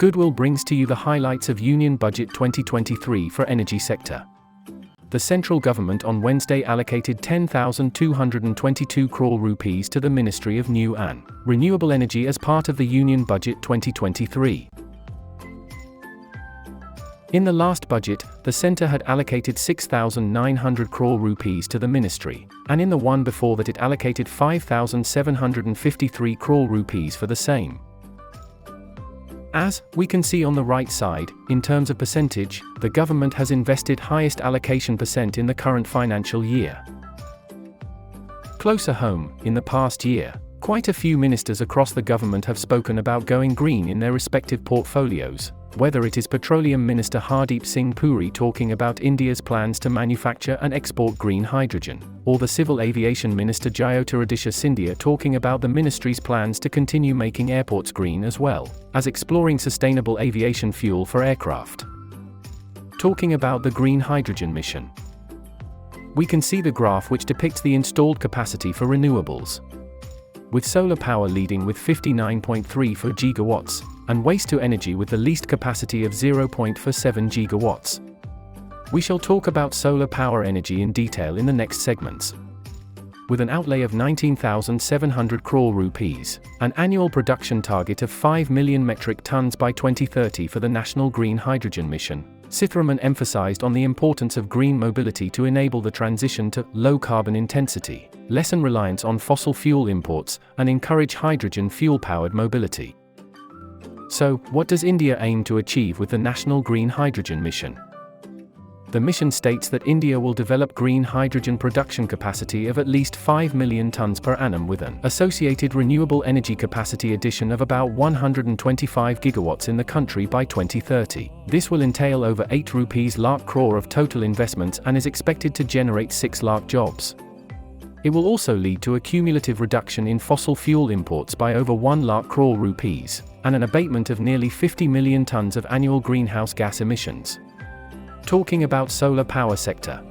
Goodwill brings to you the highlights of Union Budget 2023 for energy sector. The central government on Wednesday allocated 10,222 crore rupees to the Ministry of New and Renewable Energy as part of the Union Budget 2023. In the last budget, the centre had allocated 6,900 crore rupees to the ministry, and in the one before that it allocated 5,753 crore rupees for the same. As we can see on the right side, in terms of percentage, the government has invested highest allocation percent in the current financial year. Closer home, in the past year, quite a few ministers across the government have spoken about going green in their respective portfolios, whether it is Petroleum Minister Hardeep Singh Puri talking about India's plans to manufacture and export green hydrogen, or the Civil Aviation Minister Jyotiraditya Scindia talking about the ministry's plans to continue making airports green as well as exploring sustainable aviation fuel for aircraft. Talking about the green hydrogen mission, we can see the graph which depicts the installed capacity for renewables, with solar power leading with 59.34 gigawatts, and waste-to-energy with the least capacity of 0.47 gigawatts. We shall talk about solar power energy in detail in the next segments. With an outlay of 19,700 crore rupees, an annual production target of 5 million metric tons by 2030 for the National Green Hydrogen Mission, Sitharaman emphasized on the importance of green mobility to enable the transition to low carbon intensity, lessen reliance on fossil fuel imports, and encourage hydrogen fuel-powered mobility. So, what does India aim to achieve with the National Green Hydrogen Mission? The mission states that India will develop green hydrogen production capacity of at least 5 million tons per annum with an associated renewable energy capacity addition of about 125 gigawatts in the country by 2030. This will entail over 8 lakh crore of total investments and is expected to generate 6 lakh jobs. It will also lead to a cumulative reduction in fossil fuel imports by over 1 lakh crore rupees, and an abatement of nearly 50 million tons of annual greenhouse gas emissions. Talking about solar power sector.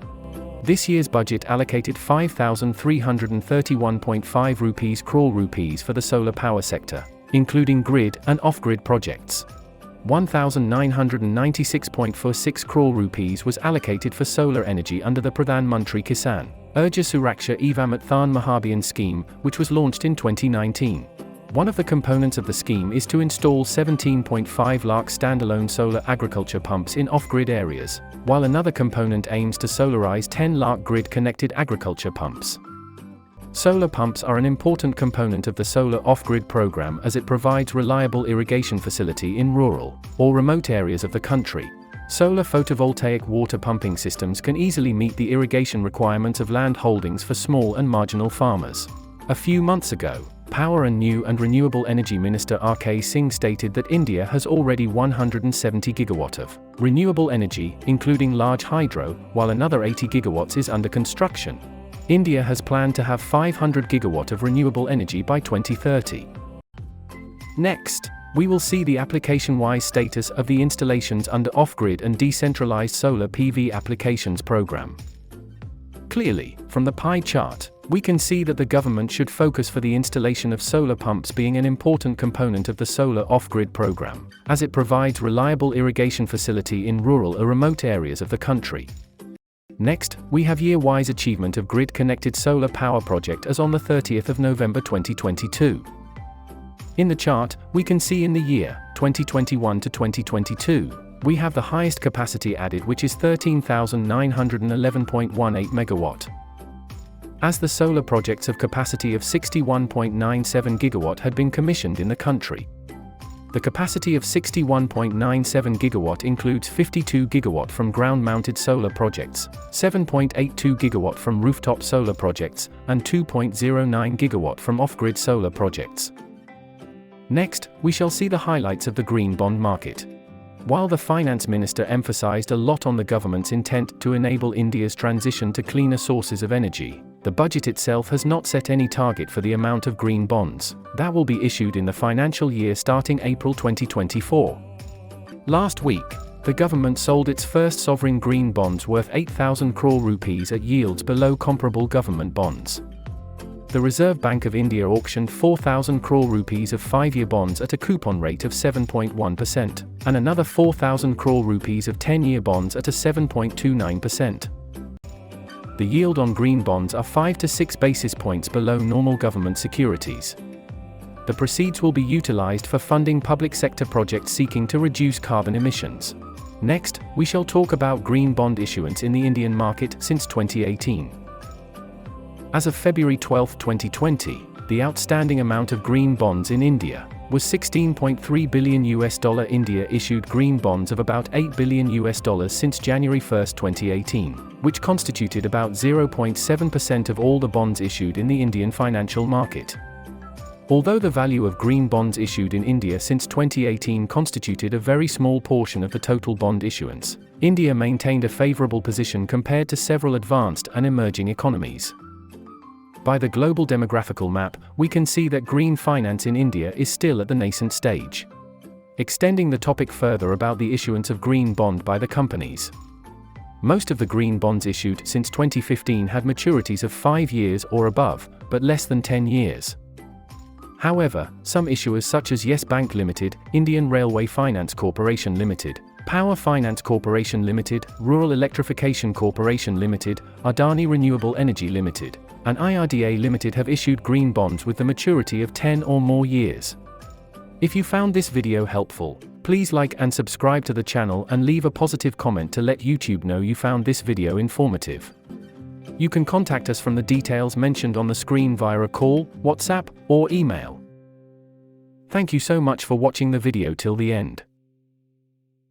This year's budget allocated 5,331.5 crore rupees for the solar power sector, including grid and off-grid projects. 1,996.46 crore rupees was allocated for solar energy under the Pradhan Mantri Kisan Urja Suraksha Evam Uthan Mahabhiyan scheme, which was launched in 2019. One of the components of the scheme is to install 17.5 lakh standalone solar agriculture pumps in off-grid areas, while another component aims to solarize 10 lakh grid-connected agriculture pumps. Solar pumps are an important component of the solar off-grid program as it provides reliable irrigation facility in rural or remote areas of the country. Solar photovoltaic water pumping systems can easily meet the irrigation requirements of land holdings for small and marginal farmers. A few months ago, Power and New and Renewable Energy Minister R.K. Singh stated that India has already 170 gigawatt of renewable energy, including large hydro, while another 80 gigawatts is under construction. India has planned to have 500 gigawatt of renewable energy by 2030. Next, we will see the application-wise status of the installations under off-grid and decentralized solar PV applications program. Clearly, from the pie chart, we can see that the government should focus for the installation of solar pumps being an important component of the solar off-grid program, as it provides reliable irrigation facility in rural or remote areas of the country. Next, we have year-wise achievement of grid-connected solar power project as on the 30th of November 2022. In the chart, we can see in the year 2021 to 2022, we have the highest capacity added, which is 13,911.18 megawatt. As the solar projects of capacity of 61.97 gigawatt had been commissioned in the country. The capacity of 61.97 gigawatt includes 52 gigawatt from ground-mounted solar projects, 7.82 gigawatt from rooftop solar projects, and 2.09 gigawatt from off-grid solar projects. Next, we shall see the highlights of the green bond market. While the finance minister emphasized a lot on the government's intent to enable India's transition to cleaner sources of energy, the budget itself has not set any target for the amount of green bonds that will be issued in the financial year starting April 2024. Last week, the government sold its first sovereign green bonds worth 8,000 crore rupees at yields below comparable government bonds. the Reserve Bank of India auctioned 4,000 crore rupees of 5-year bonds at a coupon rate of 7.1%, and another 4,000 crore rupees of 10-year bonds at a 7.29%. The yield on green bonds are 5 to 6 basis points below normal government securities. The proceeds will be utilized for funding public sector projects seeking to reduce carbon emissions. Next, we shall talk about green bond issuance in the Indian market since 2018. As of February 12, 2020, the outstanding amount of green bonds in India was $16.3 billion. India issued green bonds of about $8 billion since January 1, 2018, which constituted about 0.7% of all the bonds issued in the Indian financial market. Although the value of green bonds issued in India since 2018 constituted a very small portion of the total bond issuance, India maintained a favorable position compared to several advanced and emerging economies. By the global demographical map, we can see that green finance in India is still at the nascent stage. Extending the topic further about the issuance of green bond by the companies. Most of the green bonds issued since 2015 had maturities of 5 years or above, but less than 10 years. However, some issuers such as Yes Bank Limited, Indian Railway Finance Corporation Limited, Power Finance Corporation Limited, Rural Electrification Corporation Limited, Adani Renewable Energy Limited, and IRDA Limited have issued green bonds with the maturity of 10 or more years. If you found this video helpful, please like and subscribe to the channel and leave a positive comment to let YouTube know you found this video informative. You can contact us from the details mentioned on the screen via a call, WhatsApp, or email. Thank you so much for watching the video till the end.